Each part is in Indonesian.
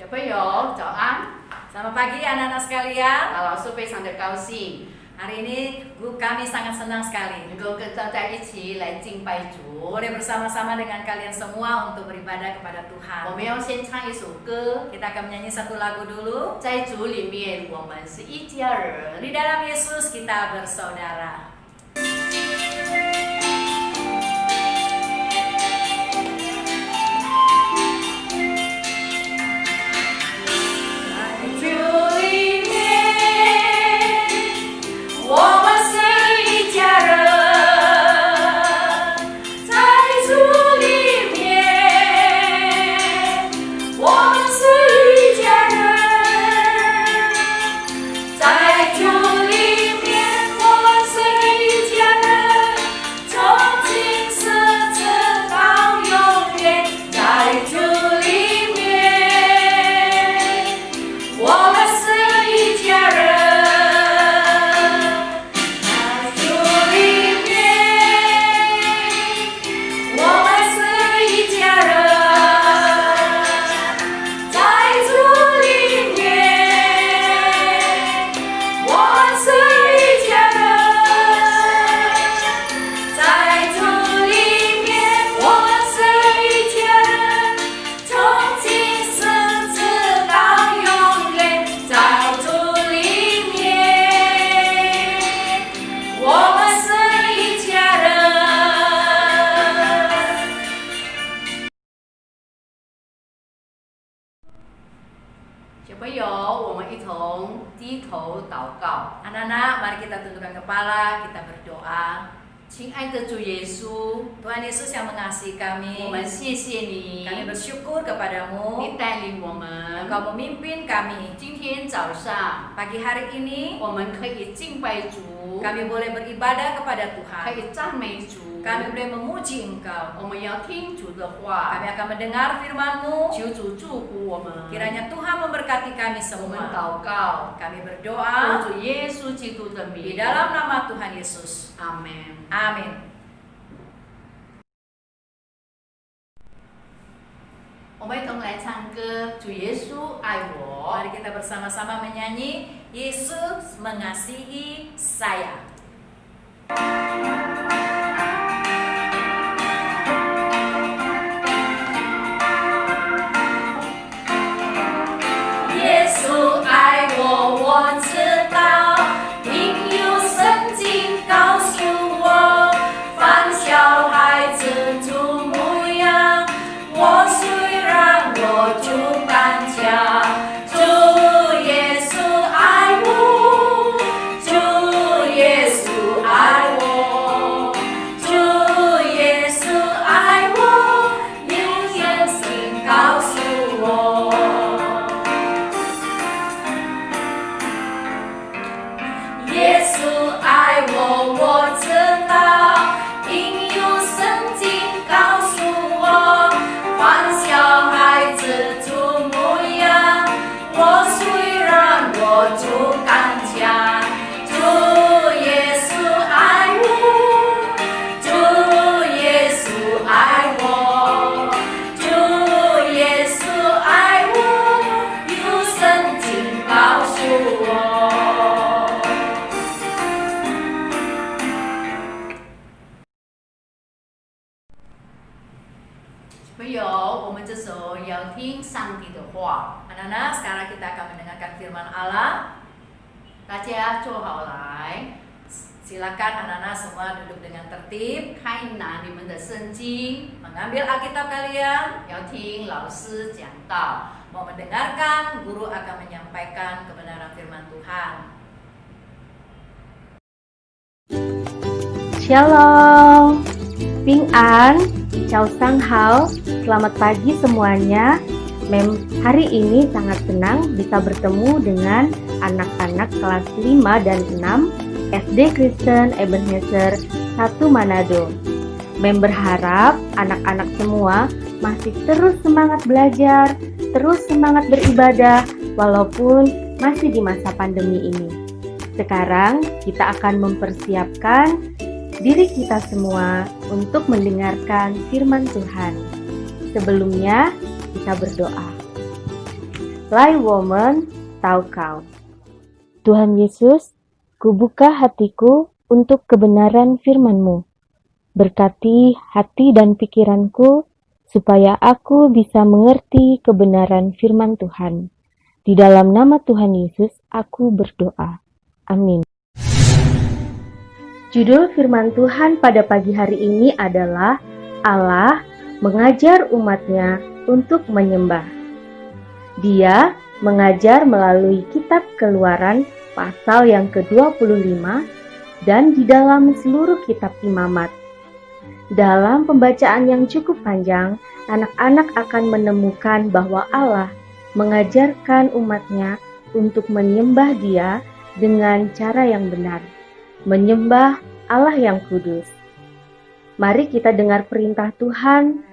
小朋友早安， Selamat pagi anak-anak sekalian. 老师非常的高兴， Hari ini guru kami sangat senang sekali 能够跟大家一起来敬拜主。 boleh bersama-sama dengan kalian semua untuk beribadah kepada 我 Tuhan. 们要先唱一首歌， Kita akan menyanyi satu lagu dulu. 在主里面我们是一家人。 Di dalam Yesus kita bersaudara. Anak-anak, mari kita tundukkan kepala, kita berdoa. 亲爱的主耶稣， Tuhan Yesus yang mengasihi 我 kami, 们谢谢你， kami bersyukur kepadamu. 你带领我们。 Engkau memimpin kami. 今天早上， Pagi hari ini 我们可以敬拜主， kami boleh beribadah kepada 可 Tuhan. 以赞美主。 Kami boleh memuji Engkau. 我们要听主的话， Kami akan mendengar firman-Mu. 求主祝福我们。 Kiranya Tuhan memberkati kami 我们 semua. 祷告， Kami 奉 berdoa 主耶稣基督的 di 名， dalam nama Tuhan Yesus. 阿门。 Amin. 我们一同来唱歌，主耶稣爱我。 Mari kita bersama-sama menyanyi Yesus mengasihi saya. Yesus 爱我，我知道，因有圣经告诉我，凡小孩子主模样，我虽然我主刚强。 主耶稣爱我，主耶稣爱我，主耶稣爱我，有圣经告诉我。耶稣爱我，我知道，因有圣经告诉我，凡小孩子主模样。 我虽然我主刚强，主耶稣爱我，主耶稣爱我，主耶稣爱我，有圣经告诉我。朋友，我们这时候要听上帝的话。 Anak-anak, sekarang kita akan mendengarkan firman Allah. 大家坐好来， Silakan anak-anak semua duduk dengan tertib, 开拿你们的圣经， mengambil Alkitab kalian, 要听老师讲道。 mau mendengarkan guru akan menyampaikan kebenaran firman Tuhan. Shalom, Ping An, Ciao Sang Hao, selamat pagi semuanya. Hari ini sangat senang bisa bertemu dengan anak-anak kelas 5 dan 6 SD Kristen Ebenezer 1 Manado. Berharap anak-anak semua masih terus semangat belajar, terus semangat beribadah walaupun masih di masa pandemi ini. Sekarang kita akan mempersiapkan diri kita semua untuk mendengarkan firman Tuhan. Sebelumnya kita berdoa. Lai Woman, Tau Kau. Tuhan Yesus, kubuka hatiku untuk kebenaran firman-Mu. Berkati hati dan pikiranku, supaya aku bisa mengerti kebenaran firman Tuhan. Di dalam nama Tuhan Yesus, aku berdoa. Amin. Judul firman Tuhan pada pagi hari ini adalah Allah mengajar umatnya untuk menyembah. Dia mengajar melalui kitab Keluaran pasal yang ke-25 dan di dalam seluruh kitab Imamat. Dalam pembacaan yang cukup panjang, anak-anak akan menemukan bahwa Allah mengajarkan umatnya untuk menyembah Dia dengan cara yang benar, menyembah Allah yang kudus. Mari kita dengar perintah Tuhan.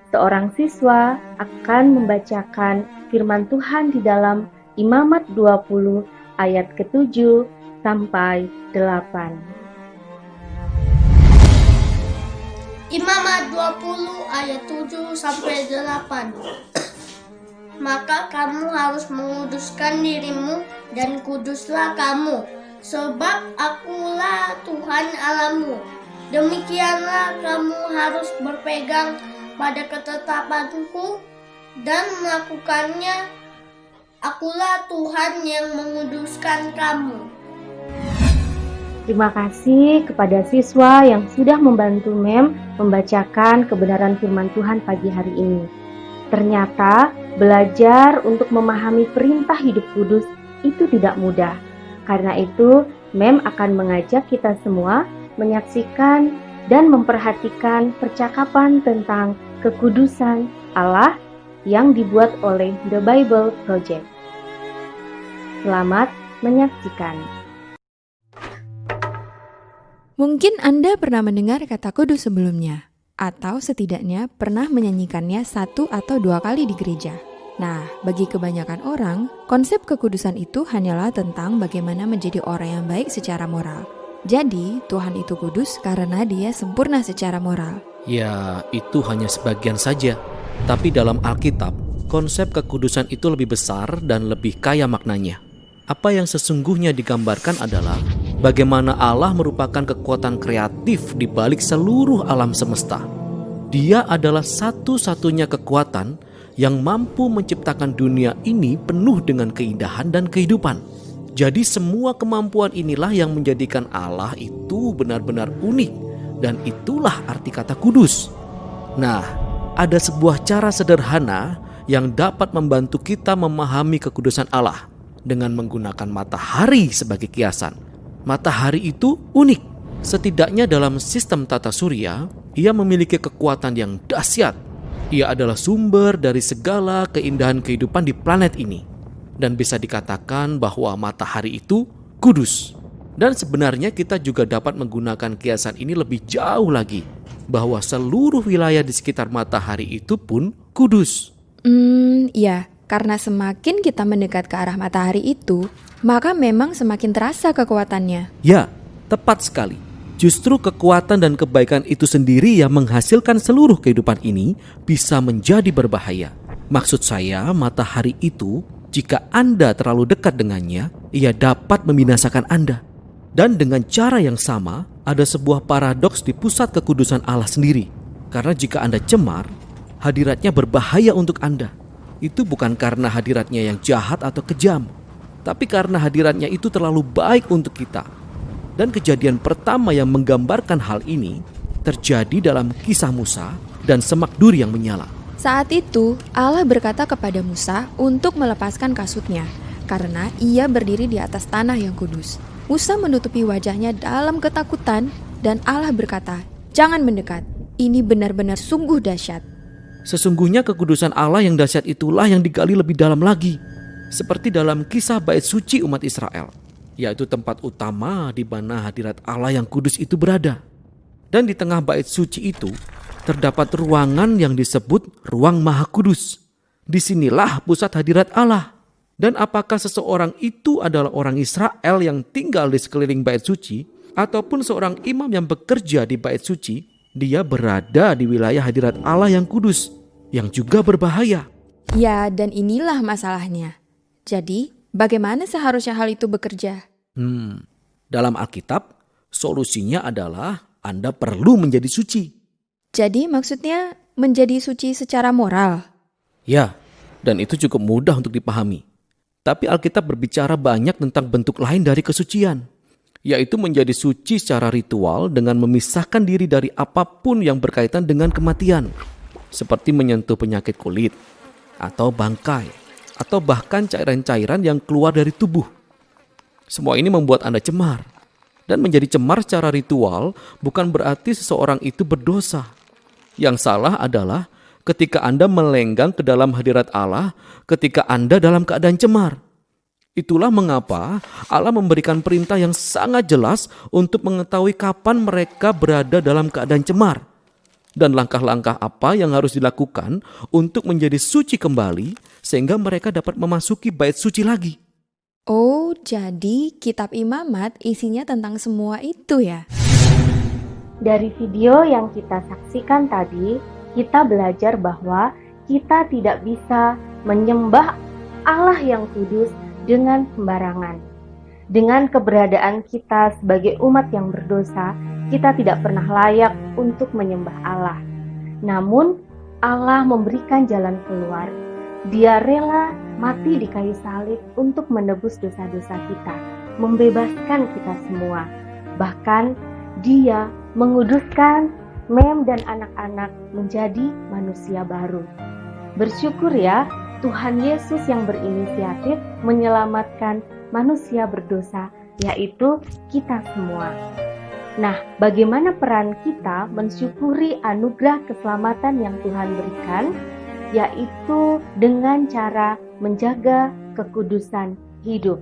Seorang siswa akan membacakan firman Tuhan di dalam Imamat 20 ayat ke-7 sampai 8. Imamat 20 ayat 7 sampai 8. Maka kamu harus menguduskan dirimu dan kuduslah kamu, sebab akulah Tuhan Allahmu. Demikianlah kamu harus berpegang pada ketetapanku dan melakukannya. Akulah Tuhan yang menguduskan kamu. Terima kasih kepada siswa yang sudah membantu Mem membacakan kebenaran firman Tuhan pagi hari ini. Ternyata belajar untuk memahami perintah hidup kudus itu tidak mudah. Karena itu, Mem akan mengajak kita semua menyaksikan dan memperhatikan percakapan tentang kekudusan Allah yang dibuat oleh The Bible Project. Selamat menyaksikan. Mungkin Anda pernah mendengar kata kudus sebelumnya, atau setidaknya pernah menyanyikannya 1 atau 2 kali di gereja. Nah, bagi kebanyakan orang, konsep kekudusan itu hanyalah tentang bagaimana menjadi orang yang baik secara moral. Jadi, Tuhan itu kudus karena Dia sempurna secara moral. Ya, itu hanya sebagian saja. Tapi dalam Alkitab, konsep kekudusan itu lebih besar dan lebih kaya maknanya. Apa yang sesungguhnya digambarkan adalah bagaimana Allah merupakan kekuatan kreatif di balik seluruh alam semesta. Dia adalah satu-satunya kekuatan yang mampu menciptakan dunia ini penuh dengan keindahan dan kehidupan. Jadi semua kemampuan inilah yang menjadikan Allah itu benar-benar unik, dan itulah arti kata kudus. Nah, ada sebuah cara sederhana yang dapat membantu kita memahami kekudusan Allah dengan menggunakan matahari sebagai kiasan. Matahari itu unik. Setidaknya dalam sistem tata surya, ia memiliki kekuatan yang dahsyat. Ia adalah sumber dari segala keindahan kehidupan di planet ini. Dan bisa dikatakan bahwa matahari itu kudus. Dan sebenarnya kita juga dapat menggunakan kiasan ini lebih jauh lagi, bahwa seluruh wilayah di sekitar matahari itu pun kudus. Ya, karena semakin kita mendekat ke arah matahari itu, maka memang semakin terasa kekuatannya. Ya, tepat sekali. Justru kekuatan dan kebaikan itu sendiri yang menghasilkan seluruh kehidupan ini bisa menjadi berbahaya. Maksud saya, matahari itu, jika Anda terlalu dekat dengannya, ia dapat membinasakan Anda. Dan dengan cara yang sama, ada sebuah paradoks di pusat kekudusan Allah sendiri. Karena jika Anda cemar, hadiratnya berbahaya untuk Anda. Itu bukan karena hadiratnya yang jahat atau kejam, tapi karena hadiratnya itu terlalu baik untuk kita. Dan kejadian pertama yang menggambarkan hal ini terjadi dalam kisah Musa dan semak duri yang menyala. Saat itu, Allah berkata kepada Musa untuk melepaskan kasutnya, karena ia berdiri di atas tanah yang kudus. Musa menutupi wajahnya dalam ketakutan, dan Allah berkata, "Jangan mendekat, ini benar-benar sungguh dahsyat." Sesungguhnya kekudusan Allah yang dahsyat itulah yang digali lebih dalam lagi. Seperti dalam kisah bait suci umat Israel, yaitu tempat utama di mana hadirat Allah yang kudus itu berada. Dan di tengah bait suci itu terdapat ruangan yang disebut ruang Maha Kudus. Disinilah pusat hadirat Allah. Dan apakah seseorang itu adalah orang Israel yang tinggal di sekeliling bait suci, ataupun seorang imam yang bekerja di bait suci, dia berada di wilayah hadirat Allah yang kudus, yang juga berbahaya. Ya, dan inilah masalahnya. Jadi, bagaimana seharusnya hal itu bekerja? Dalam Alkitab, solusinya adalah Anda perlu menjadi suci. Jadi maksudnya menjadi suci secara moral. Ya, dan itu cukup mudah untuk dipahami. Tapi Alkitab berbicara banyak tentang bentuk lain dari kesucian, yaitu menjadi suci secara ritual dengan memisahkan diri dari apapun yang berkaitan dengan kematian, seperti menyentuh penyakit kulit, atau bangkai, atau bahkan cairan-cairan yang keluar dari tubuh. Semua ini membuat Anda cemar. Dan menjadi cemar secara ritual bukan berarti seseorang itu berdosa. Yang salah adalah ketika Anda melenggang ke dalam hadirat Allah ketika Anda dalam keadaan cemar. Itulah mengapa Allah memberikan perintah yang sangat jelas untuk mengetahui kapan mereka berada dalam keadaan cemar. Dan langkah-langkah apa yang harus dilakukan untuk menjadi suci kembali sehingga mereka dapat memasuki bait suci lagi. Oh, jadi kitab Imamat isinya tentang semua itu ya? Dari video yang kita saksikan tadi, kita belajar bahwa kita tidak bisa menyembah Allah yang kudus dengan sembarangan. Dengan keberadaan kita sebagai umat yang berdosa, kita tidak pernah layak untuk menyembah Allah. Namun, Allah memberikan jalan keluar. Dia rela mati di kayu salib untuk menebus dosa-dosa kita, membebaskan kita semua. Bahkan Dia menguduskan Mem dan anak-anak menjadi manusia baru. Bersyukur ya, Tuhan Yesus yang berinisiatif menyelamatkan manusia berdosa, yaitu kita semua. Nah, bagaimana peran kita mensyukuri anugerah keselamatan yang Tuhan berikan? Yaitu dengan cara menjaga kekudusan hidup.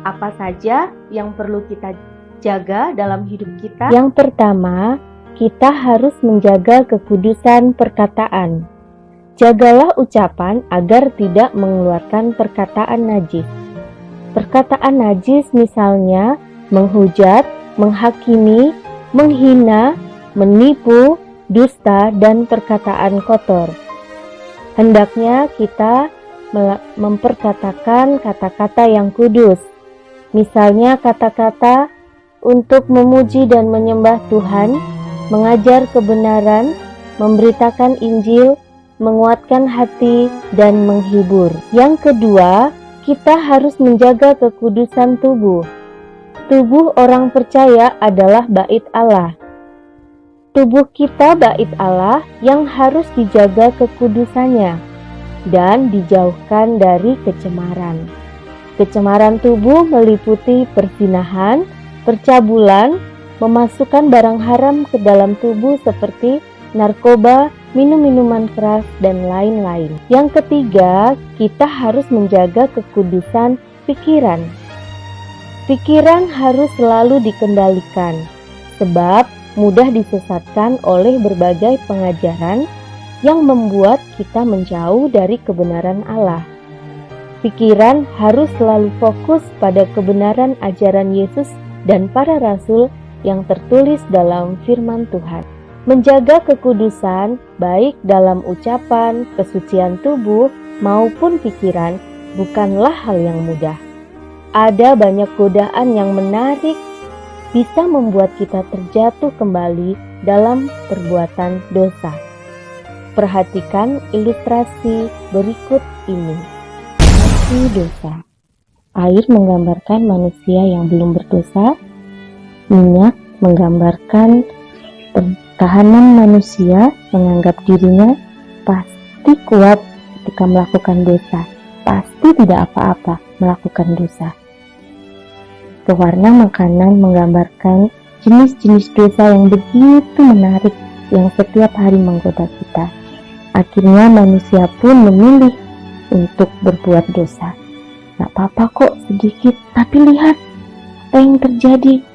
Apa saja yang perlu kita jaga dalam hidup kita? Yang pertama, kita harus menjaga kekudusan perkataan. Jagalah ucapan agar tidak mengeluarkan perkataan najis. Perkataan najis misalnya menghujat, menghakimi, menghina, menipu, dusta, dan perkataan kotor. Hendaknya kita memperkatakan kata-kata yang kudus. Misalnya kata-kata untuk memuji dan menyembah Tuhan, mengajar kebenaran, memberitakan Injil, menguatkan hati, dan menghibur. Yang kedua, kita harus menjaga kekudusan tubuh. Tubuh orang percaya adalah bait Allah. Tubuh kita bait Allah yang harus dijaga kekudusannya dan dijauhkan dari kecemaran. Kecemaran tubuh meliputi perzinahan, percabulan, memasukkan barang haram ke dalam tubuh seperti narkoba, minum-minuman keras, dan lain-lain. Yang ketiga, kita harus menjaga kekudusan pikiran. Pikiran harus selalu dikendalikan, sebab mudah disesatkan oleh berbagai pengajaran yang membuat kita menjauh dari kebenaran Allah. Pikiran harus selalu fokus pada kebenaran ajaran Yesus dan para rasul yang tertulis dalam firman Tuhan. Menjaga kekudusan baik dalam ucapan, kesucian tubuh maupun pikiran bukanlah hal yang mudah. Ada banyak godaan yang menarik, bisa membuat kita terjatuh kembali dalam perbuatan dosa. Perhatikan ilustrasi berikut ini. Mati dosa. Air menggambarkan manusia yang belum berdosa. Minyak menggambarkan pertahanan manusia menganggap dirinya pasti kuat ketika melakukan dosa. Pasti tidak apa-apa melakukan dosa. Pewarna makanan menggambarkan jenis-jenis dosa yang begitu menarik yang setiap hari menggoda kita. Akhirnya manusia pun memilih untuk berbuat dosa. Gak apa-apa kok sedikit, tapi lihat apa yang terjadi.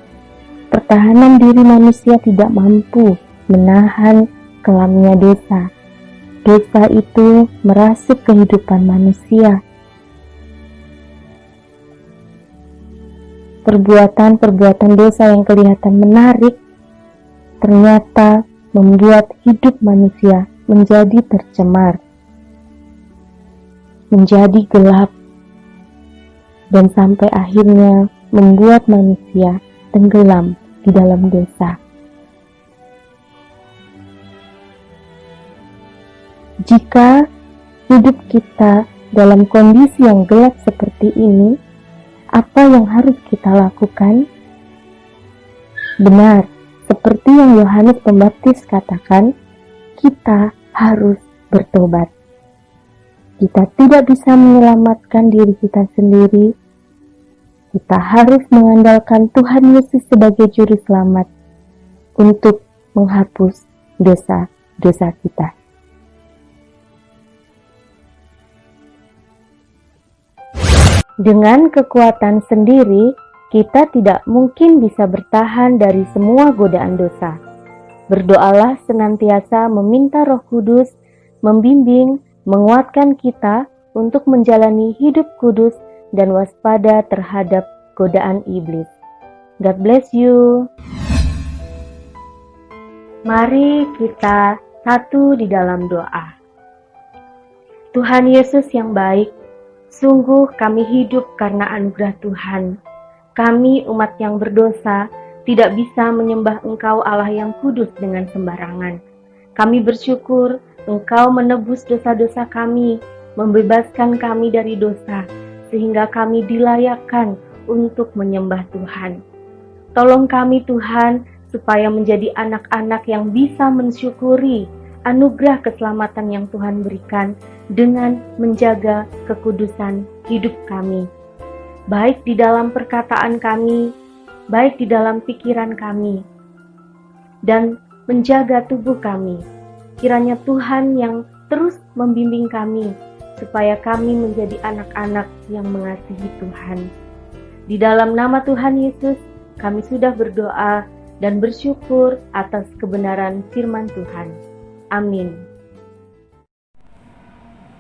Pertahanan diri manusia tidak mampu menahan kelamnya dosa. Dosa itu merasuk kehidupan manusia. Perbuatan-perbuatan dosa yang kelihatan menarik ternyata membuat hidup manusia menjadi tercemar, menjadi gelap, dan sampai akhirnya membuat manusia tenggelam di dalam dosa. Jika hidup kita dalam kondisi yang gelap seperti ini, apa yang harus kita lakukan? Benar, seperti yang Yohanes Pembaptis katakan, kita harus bertobat. Kita tidak bisa menyelamatkan diri kita sendiri. Kita harus mengandalkan Tuhan Yesus sebagai juru selamat untuk menghapus dosa-dosa kita. Dengan kekuatan sendiri, kita tidak mungkin bisa bertahan dari semua godaan dosa. Berdoalah senantiasa meminta Roh Kudus membimbing, menguatkan kita untuk menjalani hidup kudus dan waspada terhadap godaan iblis. God bless you. Mari kita satu di dalam doa. Tuhan Yesus yang baik, sungguh kami hidup karena anugerah Tuhan. Kami umat yang berdosa tidak bisa menyembah Engkau Allah yang kudus dengan sembarangan. Kami bersyukur Engkau menebus dosa-dosa kami, membebaskan kami dari dosa, sehingga kami dilayakkan untuk menyembah Tuhan. Tolong kami Tuhan, supaya menjadi anak-anak yang bisa mensyukuri anugerah keselamatan yang Tuhan berikan dengan menjaga kekudusan hidup kami, baik di dalam perkataan kami, baik di dalam pikiran kami, dan menjaga tubuh kami. Kiranya Tuhan yang terus membimbing kami, supaya kami menjadi anak-anak yang mengasihi Tuhan. Di dalam nama Tuhan Yesus, kami sudah berdoa dan bersyukur atas kebenaran firman Tuhan. Amin.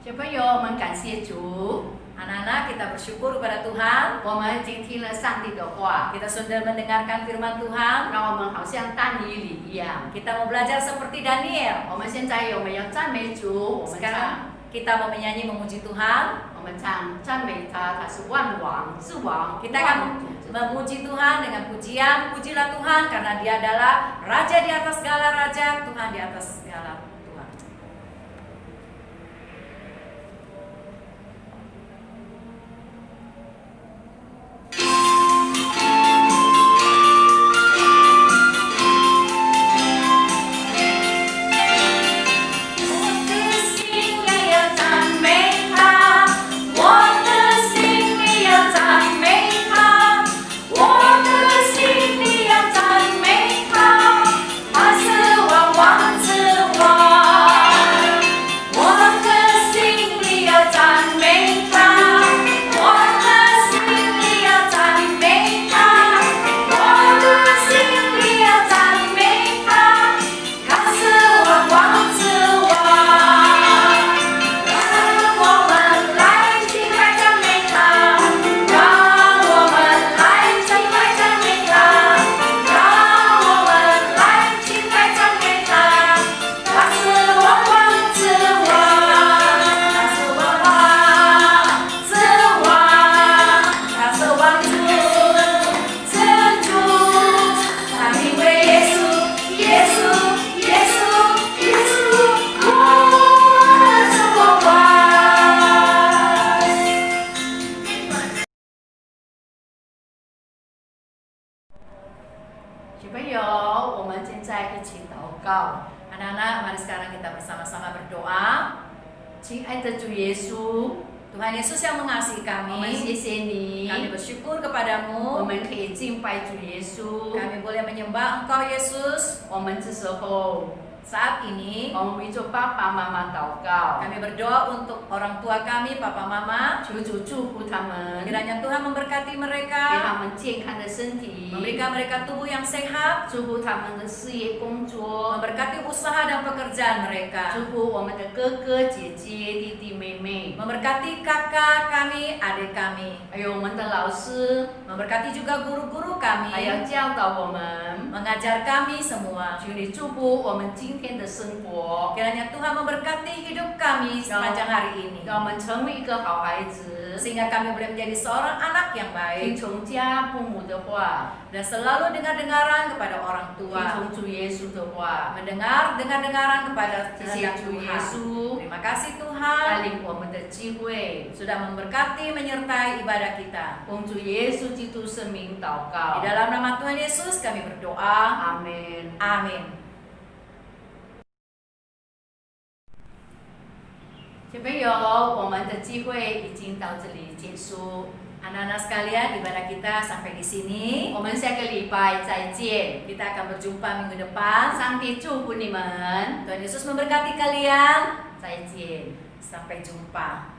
小朋友，我们感谢主， Anak-anak, kita bersyukur kepada Tuhan. 我们已经听了上帝的话， Kita sudah mendengarkan firman Tuhan. 让我们好像但以理一样。 Kita mau belajar seperti Daniel. 我们现在我们要赞美主，我们唱， Sekarang kita mau menyanyi memuji Tuhan. 我们唱赞美他，他是万王之王。 Kita akan memuji Tuhan dengan pujian. Pujilah Tuhan karena Dia adalah Raja di atas segala raja, Tuhan di atas segala Tuhan. Anak-anak, mari sekarang kita bersama-sama berdoa. 亲爱的主耶稣， Tuhan Yesus yang mengasihi 我们 kami, 谢谢你， kami bersyukur 我 kepadamu. 们可以敬拜主耶稣。 Kami boleh menyembah Engkau Yesus. 我们这时候， Saat ini 我们为着爸爸妈妈祷告， kami berdoa untuk orang tua kami, papa mama. 求主祝福他们， Kiranya Tuhan memberkati 给 mereka, 他们健康的身体， memberikan mereka tubuh yang sehat, 祝福他们的事业工作， memberkati usaha dan pekerjaan mereka, 祝福我们的哥哥姐姐、弟弟妹妹， memberkati kakak kami, adik kami, 还有我们的老师， memberkati juga guru-guru 还 kami, 要教导我们。 mengajar kami semua. 求你祝福我们今天的生活， Kiranya Tuhan memberkati hidup kami sepanjang hari ini, 让我们成为一个好孩子， sehingga kami boleh menjadi seorang anak yang 听 baik 从家父母的话， dan selalu dengar-dengaran kepada orang 听 tua, 从主耶稣的话。 mendengar dengar-dengaran kepada 谢谢 kehendak 主耶 Tuhan. 稣 Terima kasih 带 Tuhan 领我们的机会， sudah memberkati menyertai ibadah kita. 奉主耶稣基督圣名祷告 Di， dalam nama Tuhan Yesus kami berdoa. 阿门。 Amin. 小朋友，我们的机会已经到这里结束， Anak-anak sekalian, ibadah kita sampai di sini. 我们下个礼拜再见。 Kita akan berjumpa minggu depan. 上帝祝福你们， Tuhan Yesus memberkati kalian. 再见。 Sampai jumpa.